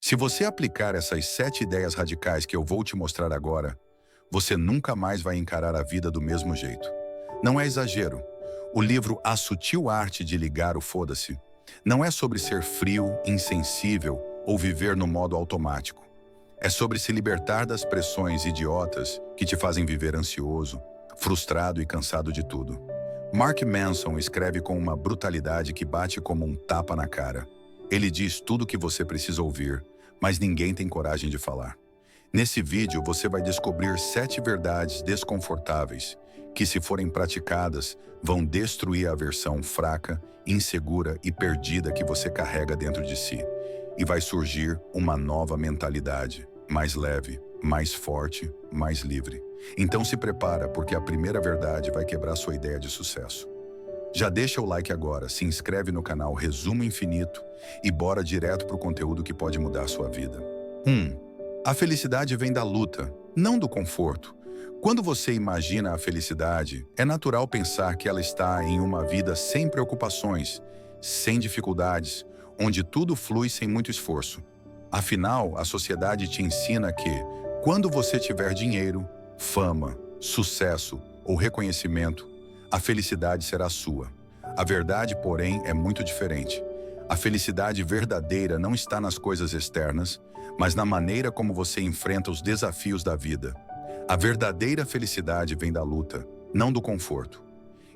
Se você aplicar essas 7 ideias radicais que eu vou te mostrar agora, você nunca mais vai encarar a vida do mesmo jeito. Não é exagero. O livro A Sutil Arte de Ligar o Foda-se não é sobre ser frio, insensível ou viver no modo automático. É sobre se libertar das pressões idiotas que te fazem viver ansioso, frustrado e cansado de tudo. Mark Manson escreve com uma brutalidade que bate como um tapa na cara. Ele diz tudo o que você precisa ouvir, mas ninguém tem coragem de falar. Nesse vídeo você vai descobrir 7 verdades desconfortáveis que, se forem praticadas, vão destruir a versão fraca, insegura e perdida que você carrega dentro de si. E vai surgir uma nova mentalidade, mais leve, mais forte, mais livre. Então se prepara, porque a primeira verdade vai quebrar sua ideia de sucesso. Já deixa o like agora, se inscreve no canal Resumo Infinito e bora direto para o conteúdo que pode mudar a sua vida. 1. A felicidade vem da luta, não do conforto. Quando você imagina a felicidade, é natural pensar que ela está em uma vida sem preocupações, sem dificuldades, onde tudo flui sem muito esforço. Afinal, a sociedade te ensina que, quando você tiver dinheiro, fama, sucesso ou reconhecimento, a felicidade será sua. A verdade, porém, é muito diferente. A felicidade verdadeira não está nas coisas externas, mas na maneira como você enfrenta os desafios da vida. A verdadeira felicidade vem da luta, não do conforto.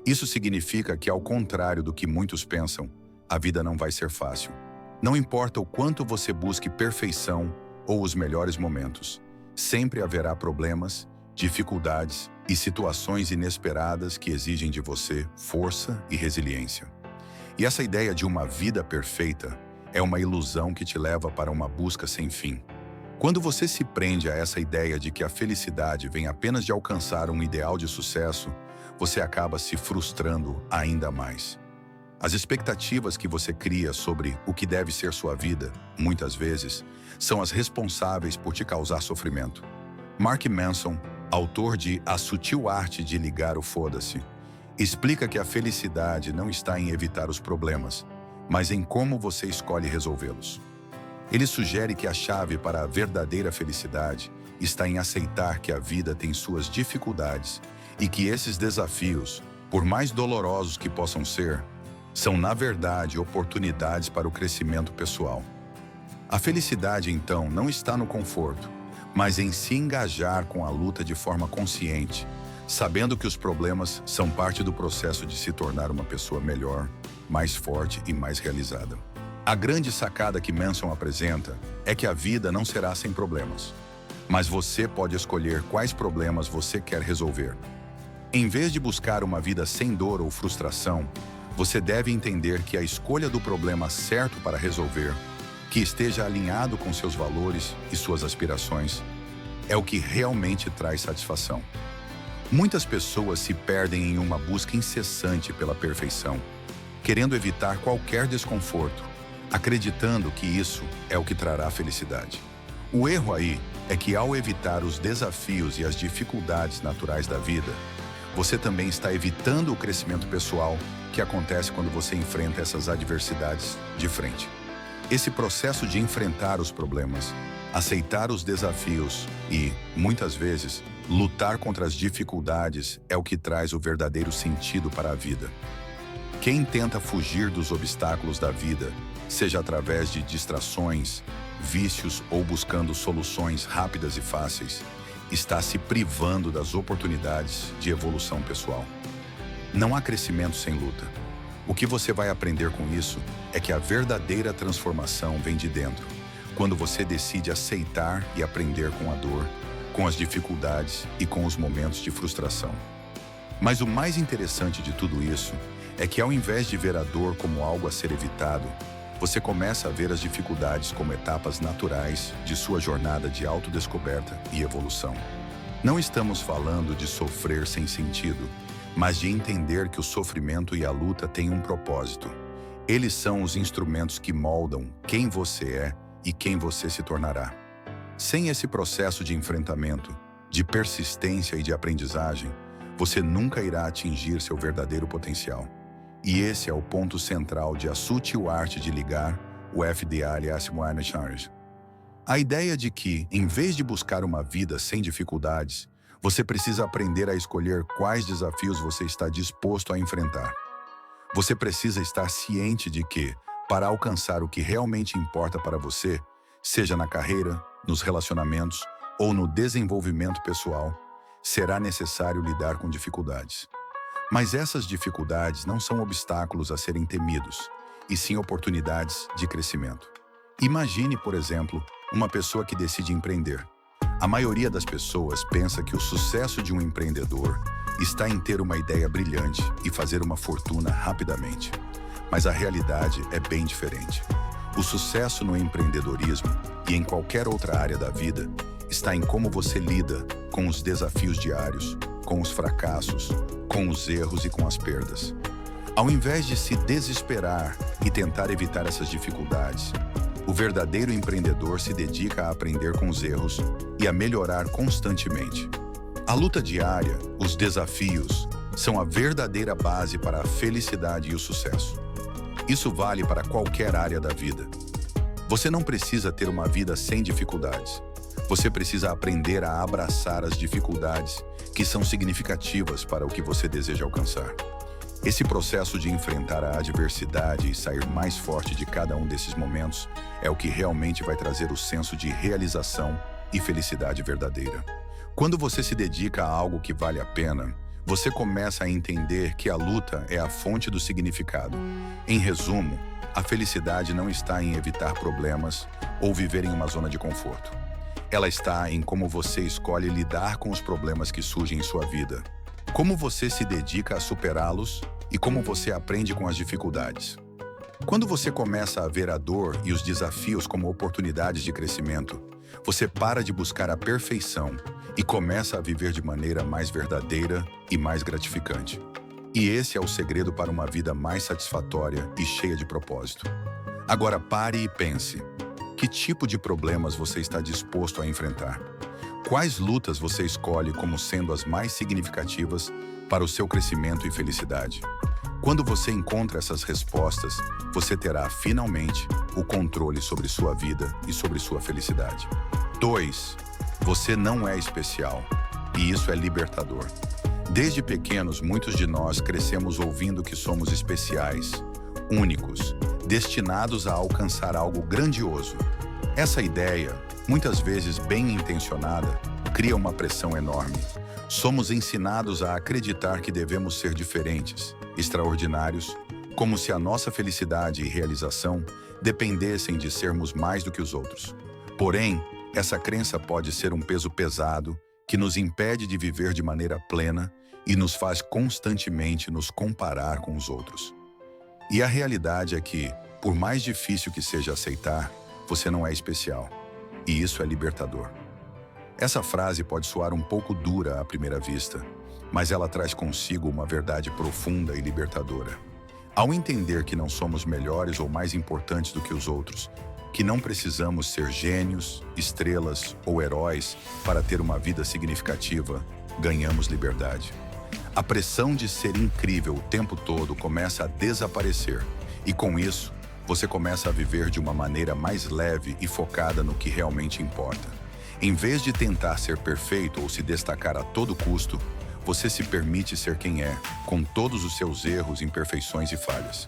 Isso significa que, ao contrário do que muitos pensam, a vida não vai ser fácil. Não importa o quanto você busque perfeição ou os melhores momentos, sempre haverá problemas, dificuldades e situações inesperadas que exigem de você força e resiliência. E essa ideia de uma vida perfeita é uma ilusão que te leva para uma busca sem fim. Quando você se prende a essa ideia de que a felicidade vem apenas de alcançar um ideal de sucesso, você acaba se frustrando ainda mais. As expectativas que você cria sobre o que deve ser sua vida, muitas vezes, são as responsáveis por te causar sofrimento. Mark Manson, autor de A Sutil Arte de Ligar o Foda-se, explica que a felicidade não está em evitar os problemas, mas em como você escolhe resolvê-los. Ele sugere que a chave para a verdadeira felicidade está em aceitar que a vida tem suas dificuldades e que esses desafios, por mais dolorosos que possam ser, são, na verdade, oportunidades para o crescimento pessoal. A felicidade, então, não está no conforto, mas em se engajar com a luta de forma consciente, sabendo que os problemas são parte do processo de se tornar uma pessoa melhor, mais forte e mais realizada. A grande sacada que Manson apresenta é que a vida não será sem problemas, mas você pode escolher quais problemas você quer resolver. Em vez de buscar uma vida sem dor ou frustração, você deve entender que a escolha do problema certo para resolver, que esteja alinhado com seus valores e suas aspirações, é o que realmente traz satisfação. Muitas pessoas se perdem em uma busca incessante pela perfeição, querendo evitar qualquer desconforto, acreditando que isso é o que trará felicidade. O erro aí é que, ao evitar os desafios e as dificuldades naturais da vida, você também está evitando o crescimento pessoal que acontece quando você enfrenta essas adversidades de frente. Esse processo de enfrentar os problemas, aceitar os desafios e, muitas vezes, lutar contra as dificuldades é o que traz o verdadeiro sentido para a vida. Quem tenta fugir dos obstáculos da vida, seja através de distrações, vícios ou buscando soluções rápidas e fáceis, está se privando das oportunidades de evolução pessoal. Não há crescimento sem luta. O que você vai aprender com isso é que a verdadeira transformação vem de dentro, quando você decide aceitar e aprender com a dor, com as dificuldades e com os momentos de frustração. Mas o mais interessante de tudo isso é que, ao invés de ver a dor como algo a ser evitado, você começa a ver as dificuldades como etapas naturais de sua jornada de autodescoberta e evolução. Não estamos falando de sofrer sem sentido, mas de entender que o sofrimento e a luta têm um propósito. Eles são os instrumentos que moldam quem você é e quem você se tornará. Sem esse processo de enfrentamento, de persistência e de aprendizagem, você nunca irá atingir seu verdadeiro potencial. E esse é o ponto central de A Sutil Arte de Ligar, o FDA, aliás, Moana Charles. A ideia de que, em vez de buscar uma vida sem dificuldades, você precisa aprender a escolher quais desafios você está disposto a enfrentar. Você precisa estar ciente de que, para alcançar o que realmente importa para você, seja na carreira, nos relacionamentos ou no desenvolvimento pessoal, será necessário lidar com dificuldades. Mas essas dificuldades não são obstáculos a serem temidos, e sim oportunidades de crescimento. Imagine, por exemplo, uma pessoa que decide empreender. A maioria das pessoas pensa que o sucesso de um empreendedor está em ter uma ideia brilhante e fazer uma fortuna rapidamente. Mas a realidade é bem diferente. O sucesso no empreendedorismo e em qualquer outra área da vida está em como você lida com os desafios diários, com os fracassos, com os erros e com as perdas. Ao invés de se desesperar e tentar evitar essas dificuldades, o verdadeiro empreendedor se dedica a aprender com os erros e a melhorar constantemente. A luta diária, os desafios, são a verdadeira base para a felicidade e o sucesso. Isso vale para qualquer área da vida. Você não precisa ter uma vida sem dificuldades. Você precisa aprender a abraçar as dificuldades que são significativas para o que você deseja alcançar. Esse processo de enfrentar a adversidade e sair mais forte de cada um desses momentos é o que realmente vai trazer o senso de realização e felicidade verdadeira. Quando você se dedica a algo que vale a pena, você começa a entender que a luta é a fonte do significado. Em resumo, a felicidade não está em evitar problemas ou viver em uma zona de conforto. Ela está em como você escolhe lidar com os problemas que surgem em sua vida, como você se dedica a superá-los e como você aprende com as dificuldades. Quando você começa a ver a dor e os desafios como oportunidades de crescimento, você para de buscar a perfeição e começa a viver de maneira mais verdadeira e mais gratificante. E esse é o segredo para uma vida mais satisfatória e cheia de propósito. Agora pare e pense. Que tipo de problemas você está disposto a enfrentar? Quais lutas você escolhe como sendo as mais significativas para o seu crescimento e felicidade? Quando você encontra essas respostas, você terá, finalmente, o controle sobre sua vida e sobre sua felicidade. 2. Você não é especial, e isso é libertador. Desde pequenos, muitos de nós crescemos ouvindo que somos especiais, únicos, destinados a alcançar algo grandioso. Essa ideia, muitas vezes bem intencionada, cria uma pressão enorme. Somos ensinados a acreditar que devemos ser diferentes, extraordinários, como se a nossa felicidade e realização dependessem de sermos mais do que os outros. Porém, essa crença pode ser um peso pesado que nos impede de viver de maneira plena e nos faz constantemente nos comparar com os outros. E a realidade é que, por mais difícil que seja aceitar, você não é especial. E isso é libertador. Essa frase pode soar um pouco dura à primeira vista, mas ela traz consigo uma verdade profunda e libertadora. Ao entender que não somos melhores ou mais importantes do que os outros, que não precisamos ser gênios, estrelas ou heróis para ter uma vida significativa, ganhamos liberdade. A pressão de ser incrível o tempo todo começa a desaparecer, e com isso, você começa a viver de uma maneira mais leve e focada no que realmente importa. Em vez de tentar ser perfeito ou se destacar a todo custo, você se permite ser quem é, com todos os seus erros, imperfeições e falhas.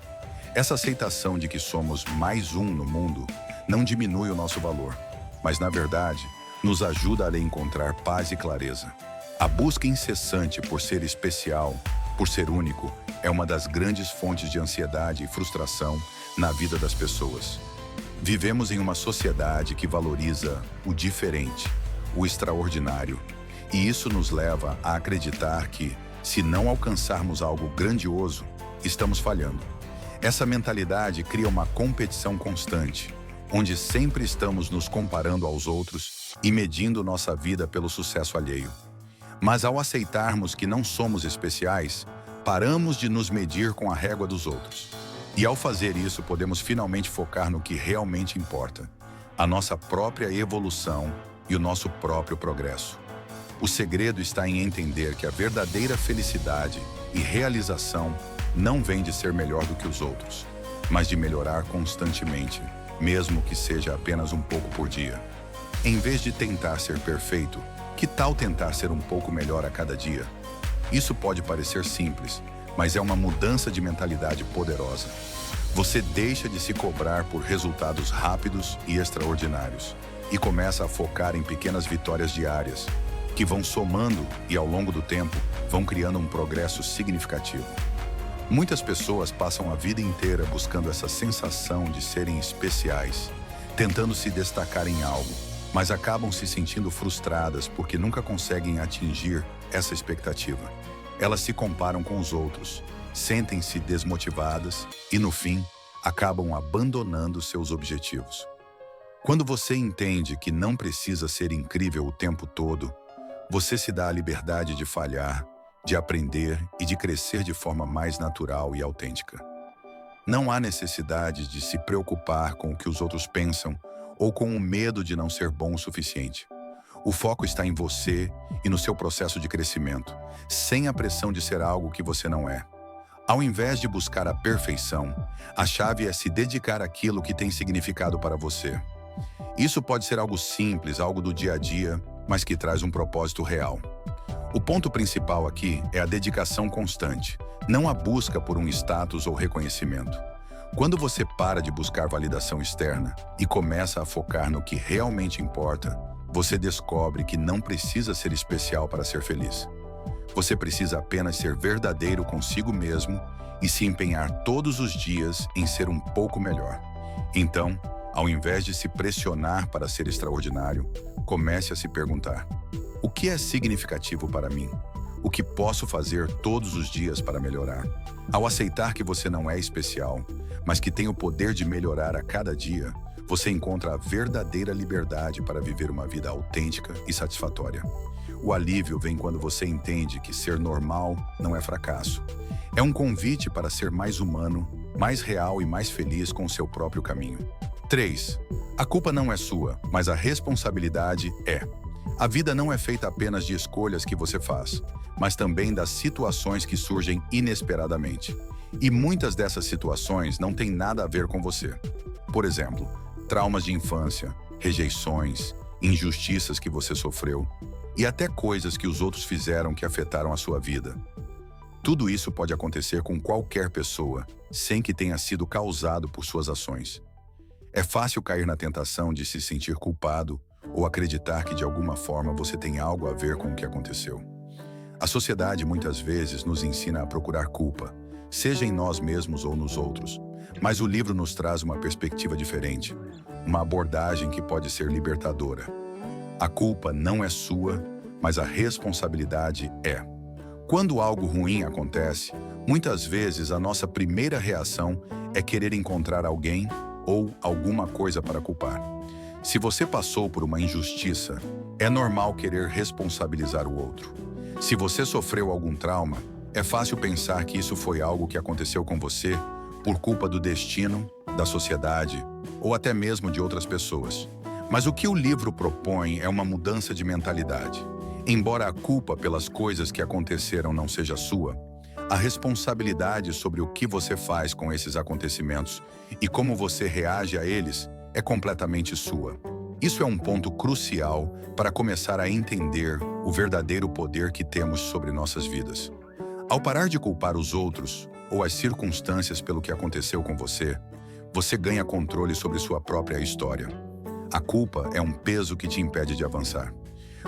Essa aceitação de que somos mais um no mundo não diminui o nosso valor, mas, na verdade, nos ajuda a encontrar paz e clareza. A busca incessante por ser especial, por ser único, é uma das grandes fontes de ansiedade e frustração na vida das pessoas. Vivemos em uma sociedade que valoriza o diferente, o extraordinário, e isso nos leva a acreditar que, se não alcançarmos algo grandioso, estamos falhando. Essa mentalidade cria uma competição constante, onde sempre estamos nos comparando aos outros e medindo nossa vida pelo sucesso alheio. Mas ao aceitarmos que não somos especiais, paramos de nos medir com a régua dos outros. E ao fazer isso, podemos finalmente focar no que realmente importa, a nossa própria evolução e o nosso próprio progresso. O segredo está em entender que a verdadeira felicidade e realização não vem de ser melhor do que os outros, mas de melhorar constantemente, mesmo que seja apenas um pouco por dia. Em vez de tentar ser perfeito, que tal tentar ser um pouco melhor a cada dia? Isso pode parecer simples, mas é uma mudança de mentalidade poderosa. Você deixa de se cobrar por resultados rápidos e extraordinários e começa a focar em pequenas vitórias diárias, que vão somando e, ao longo do tempo, vão criando um progresso significativo. Muitas pessoas passam a vida inteira buscando essa sensação de serem especiais, tentando se destacar em algo, mas acabam se sentindo frustradas porque nunca conseguem atingir essa expectativa. Elas se comparam com os outros, sentem-se desmotivadas e, no fim, acabam abandonando seus objetivos. Quando você entende que não precisa ser incrível o tempo todo, você se dá a liberdade de falhar, de aprender e de crescer de forma mais natural e autêntica. Não há necessidade de se preocupar com o que os outros pensam ou com o medo de não ser bom o suficiente. O foco está em você e no seu processo de crescimento, sem a pressão de ser algo que você não é. Ao invés de buscar a perfeição, a chave é se dedicar àquilo que tem significado para você. Isso pode ser algo simples, algo do dia a dia, mas que traz um propósito real. O ponto principal aqui é a dedicação constante, não a busca por um status ou reconhecimento. Quando você para de buscar validação externa e começa a focar no que realmente importa, você descobre que não precisa ser especial para ser feliz. Você precisa apenas ser verdadeiro consigo mesmo e se empenhar todos os dias em ser um pouco melhor. Então, ao invés de se pressionar para ser extraordinário, comece a se perguntar: o que é significativo para mim? O que posso fazer todos os dias para melhorar? Ao aceitar que você não é especial, mas que tem o poder de melhorar a cada dia, você encontra a verdadeira liberdade para viver uma vida autêntica e satisfatória. O alívio vem quando você entende que ser normal não é fracasso. É um convite para ser mais humano, mais real e mais feliz com o seu próprio caminho. 3. A culpa não é sua, mas a responsabilidade é. A vida não é feita apenas de escolhas que você faz, mas também das situações que surgem inesperadamente. E muitas dessas situações não têm nada a ver com você. Por exemplo, traumas de infância, rejeições, injustiças que você sofreu e até coisas que os outros fizeram que afetaram a sua vida. Tudo isso pode acontecer com qualquer pessoa, sem que tenha sido causado por suas ações. É fácil cair na tentação de se sentir culpado ou acreditar que de alguma forma você tem algo a ver com o que aconteceu. A sociedade muitas vezes nos ensina a procurar culpa, seja em nós mesmos ou nos outros, mas o livro nos traz uma perspectiva diferente, uma abordagem que pode ser libertadora. A culpa não é sua, mas a responsabilidade é. Quando algo ruim acontece, muitas vezes a nossa primeira reação é querer encontrar alguém ou alguma coisa para culpar. Se você passou por uma injustiça, é normal querer responsabilizar o outro. Se você sofreu algum trauma, é fácil pensar que isso foi algo que aconteceu com você por culpa do destino, da sociedade ou até mesmo de outras pessoas. Mas o que o livro propõe é uma mudança de mentalidade. Embora a culpa pelas coisas que aconteceram não seja sua, a responsabilidade sobre o que você faz com esses acontecimentos e como você reage a eles é completamente sua. Isso é um ponto crucial para começar a entender o verdadeiro poder que temos sobre nossas vidas. Ao parar de culpar os outros ou as circunstâncias pelo que aconteceu com você, você ganha controle sobre sua própria história. A culpa é um peso que te impede de avançar.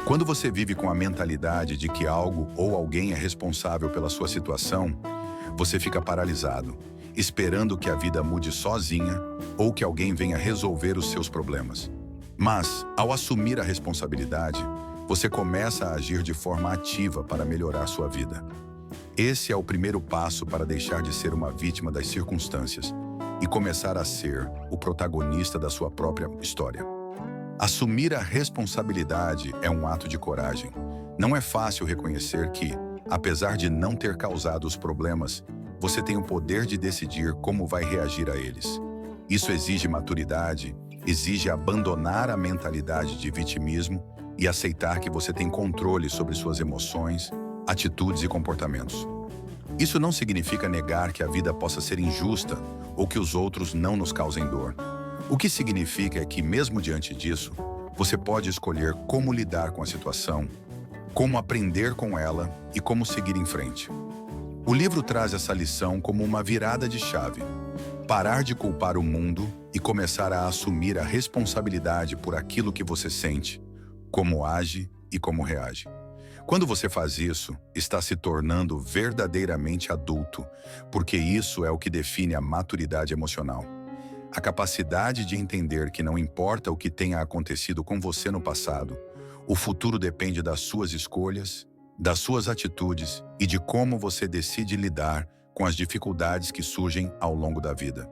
Quando você vive com a mentalidade de que algo ou alguém é responsável pela sua situação, você fica paralisado, esperando que a vida mude sozinha ou que alguém venha resolver os seus problemas. Mas, ao assumir a responsabilidade, você começa a agir de forma ativa para melhorar sua vida. Esse é o primeiro passo para deixar de ser uma vítima das circunstâncias e começar a ser o protagonista da sua própria história. Assumir a responsabilidade é um ato de coragem. Não é fácil reconhecer que, apesar de não ter causado os problemas, você tem o poder de decidir como vai reagir a eles. Isso exige maturidade, exige abandonar a mentalidade de vitimismo e aceitar que você tem controle sobre suas emoções, atitudes e comportamentos. Isso não significa negar que a vida possa ser injusta ou que os outros não nos causem dor. O que significa é que, mesmo diante disso, Você pode escolher como lidar com a situação, como aprender com ela e como seguir em frente. O livro traz essa lição como uma virada de chave. Parar de culpar o mundo e começar a assumir a responsabilidade por aquilo que você sente, como age e como reage. Quando você faz isso, está se tornando verdadeiramente adulto, porque isso é o que define a maturidade emocional. A capacidade de entender que não importa o que tenha acontecido com você no passado, o futuro depende das suas escolhas, das suas atitudes e de como você decide lidar com as dificuldades que surgem ao longo da vida.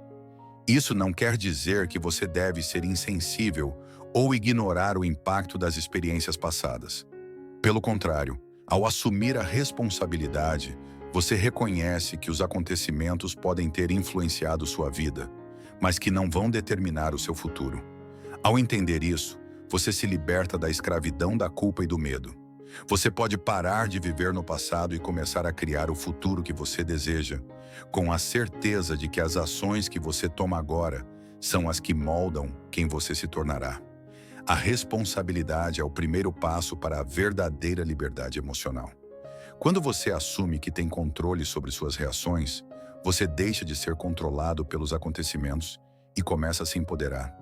Isso não quer dizer que você deve ser insensível ou ignorar o impacto das experiências passadas. Pelo contrário, ao assumir a responsabilidade, você reconhece que os acontecimentos podem ter influenciado sua vida, mas que não vão determinar o seu futuro. Ao entender isso, você se liberta da escravidão da culpa e do medo. Você pode parar de viver no passado e começar a criar o futuro que você deseja, com a certeza de que as ações que você toma agora são as que moldam quem você se tornará. A responsabilidade é o primeiro passo para a verdadeira liberdade emocional. Quando você assume que tem controle sobre suas reações, você deixa de ser controlado pelos acontecimentos e começa a se empoderar.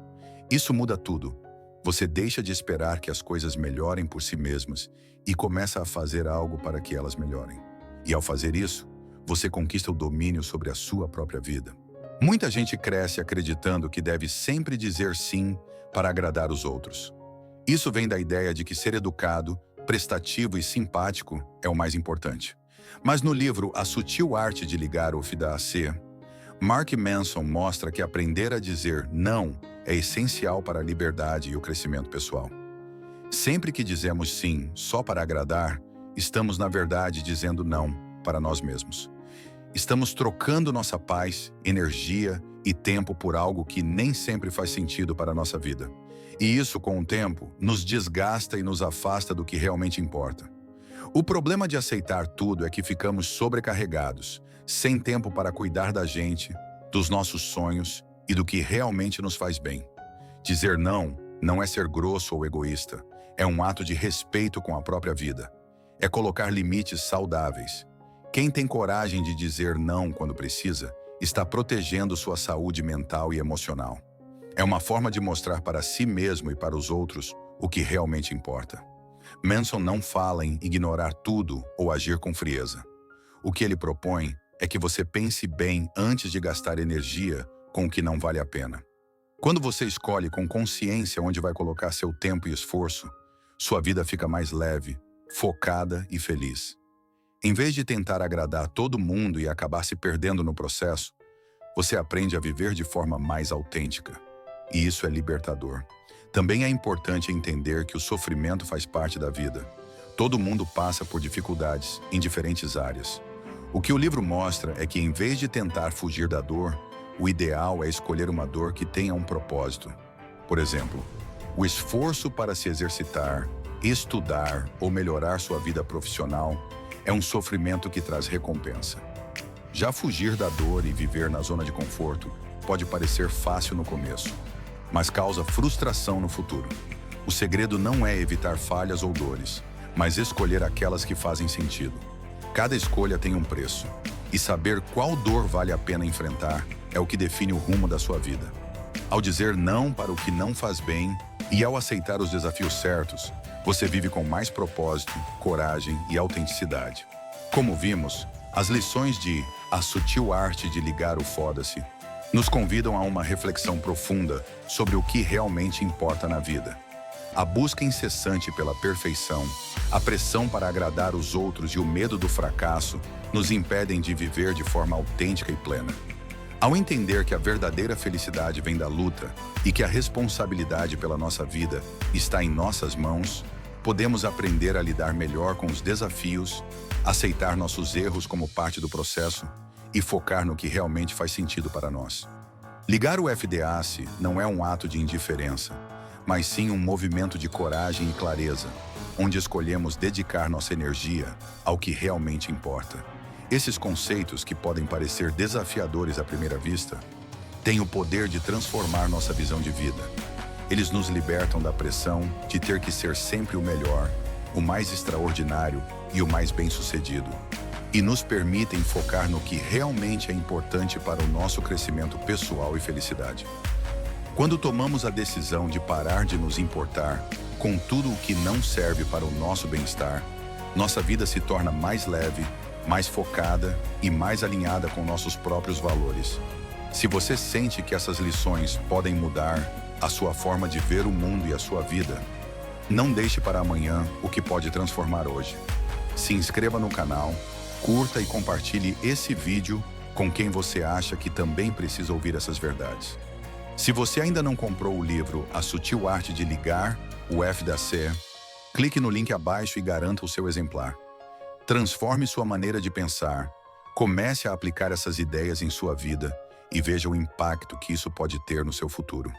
Isso muda tudo. Você deixa de esperar que as coisas melhorem por si mesmas e começa a fazer algo para que elas melhorem. E ao fazer isso, você conquista o domínio sobre a sua própria vida. Muita gente cresce acreditando que deve sempre dizer sim para agradar os outros. Isso vem da ideia de que ser educado, prestativo e simpático é o mais importante. Mas no livro A Sutil Arte de Ligar o FDAC, Mark Manson mostra que aprender a dizer não é essencial para a liberdade e o crescimento pessoal. Sempre que dizemos sim só para agradar, estamos na verdade dizendo não para nós mesmos. Estamos trocando nossa paz, energia e tempo por algo que nem sempre faz sentido para a nossa vida. E isso, com o tempo, nos desgasta e nos afasta do que realmente importa. O problema de aceitar tudo é que ficamos sobrecarregados, sem tempo para cuidar da gente, dos nossos sonhos e do que realmente nos faz bem. Dizer não é ser grosso ou egoísta, é um ato de respeito com a própria vida. É colocar limites saudáveis. Quem tem coragem de dizer não quando precisa, está protegendo sua saúde mental e emocional. É uma forma de mostrar para si mesmo e para os outros o que realmente importa. Manson não fala em ignorar tudo ou agir com frieza. O que ele propõe é que você pense bem antes de gastar energia com o que não vale a pena. Quando você escolhe com consciência onde vai colocar seu tempo e esforço, sua vida fica mais leve, focada e feliz. Em vez de tentar agradar todo mundo e acabar se perdendo no processo, você aprende a viver de forma mais autêntica. E isso é libertador. Também é importante entender que o sofrimento faz parte da vida. Todo mundo passa por dificuldades em diferentes áreas. O que o livro mostra é que, em vez de tentar fugir da dor, o ideal é escolher uma dor que tenha um propósito. Por exemplo, o esforço para se exercitar, estudar ou melhorar sua vida profissional é um sofrimento que traz recompensa. Já fugir da dor e viver na zona de conforto pode parecer fácil no começo, mas causa frustração no futuro. O segredo não é evitar falhas ou dores, mas escolher aquelas que fazem sentido. Cada escolha tem um preço, e saber qual dor vale a pena enfrentar é o que define o rumo da sua vida. Ao dizer não para o que não faz bem e ao aceitar os desafios certos, você vive com mais propósito, coragem e autenticidade. Como vimos, as lições de A Sutil Arte de Ligar o Foda-se nos convidam a uma reflexão profunda sobre o que realmente importa na vida. A busca incessante pela perfeição, a pressão para agradar os outros e o medo do fracasso nos impedem de viver de forma autêntica e plena. Ao entender que a verdadeira felicidade vem da luta e que a responsabilidade pela nossa vida está em nossas mãos, podemos aprender a lidar melhor com os desafios, aceitar nossos erros como parte do processo e focar no que realmente faz sentido para nós. Ligar o FDAC não é um ato de indiferença, mas sim um movimento de coragem e clareza, onde escolhemos dedicar nossa energia ao que realmente importa. Esses conceitos, que podem parecer desafiadores à primeira vista, têm o poder de transformar nossa visão de vida. Eles nos libertam da pressão de ter que ser sempre o melhor, o mais extraordinário e o mais bem-sucedido, e nos permitem focar no que realmente é importante para o nosso crescimento pessoal e felicidade. Quando tomamos a decisão de parar de nos importar com tudo o que não serve para o nosso bem-estar, nossa vida se torna mais leve, mais focada e mais alinhada com nossos próprios valores. Se você sente que essas lições podem mudar a sua forma de ver o mundo e a sua vida, não deixe para amanhã o que pode transformar hoje. Se inscreva no canal, curta e compartilhe esse vídeo com quem você acha que também precisa ouvir essas verdades. Se você ainda não comprou o livro A Sutil Arte de Ligar o F da C, clique no link abaixo e garanta o seu exemplar. Transforme sua maneira de pensar, comece a aplicar essas ideias em sua vida e veja o impacto que isso pode ter no seu futuro.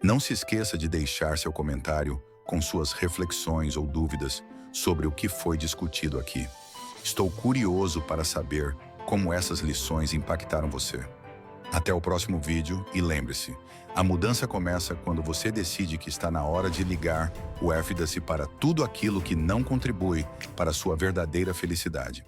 Não se esqueça de deixar seu comentário com suas reflexões ou dúvidas sobre o que foi discutido aqui. Estou curioso para saber como essas lições impactaram você. Até o próximo vídeo e lembre-se, a mudança começa quando você decide que está na hora de ligar o F da C para tudo aquilo que não contribui para a sua verdadeira felicidade.